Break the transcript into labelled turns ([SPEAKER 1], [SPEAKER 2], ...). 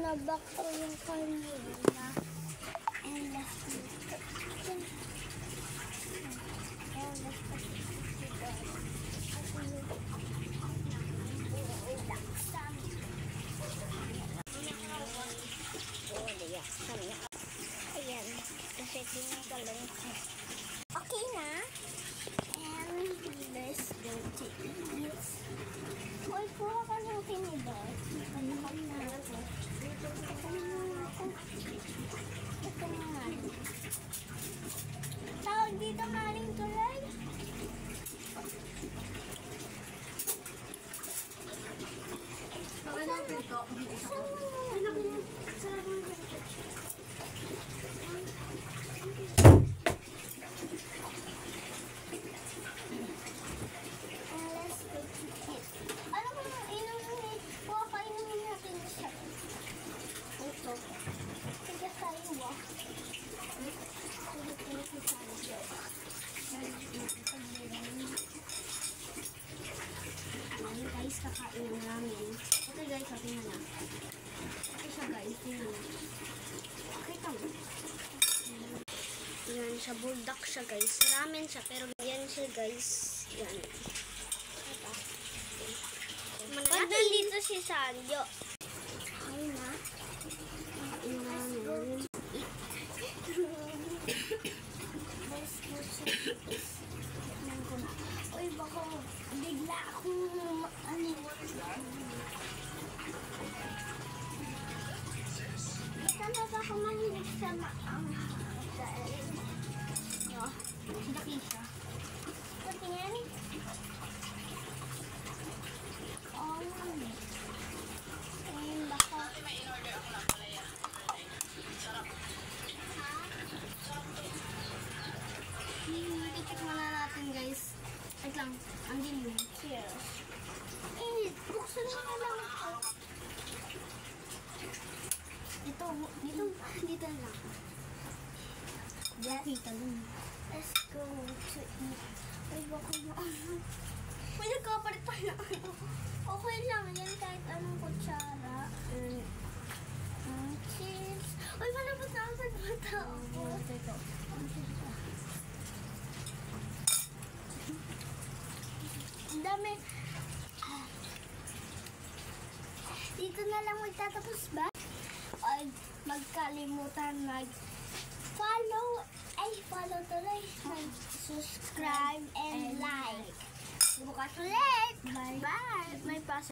[SPEAKER 1] Tinabak ko yung kanina. And left me. Ayan. Kasi tinagalan ko. Okay na. And let's go to eat. Uy, kuha ka ng tinidor. Panakal na ako. Ito na maling. Tawag dito maling tuloy.
[SPEAKER 2] Ano ang pinto?
[SPEAKER 1] Sarap mo yung guys, kakain namin. Okay guys, sabi na lang. Okay siya guys, tingnan mo. Okay kamo. Yan siya, buldak siya guys. Ramen siya, pero yan siya guys. Yan. Pag nandito si Sanjo. Ay na. Kain namin. Let's go to eat. Uy, baka bigla akong sana ba ako mahilig sa dahil laki siya. Patingin. Ayun, baka titikman na natin guys. Wait lang, ang dilim. Cheers. Buksan mo na lang ito. Dito lang. Dito lang. Let's go to eat. Ay, baka maano. May nagkapalit pa na ano. Okay lang yan kahit anong kutsara. Cheers. Ay, malabot na ako sa mata ako. Ang dami. Dito na lang magtatapos ba? Ay, magkalimutan mag-follow. Ay, follow tuloy. Mag-subscribe and like. Bukas ulit. Bye. Bye. May pasok.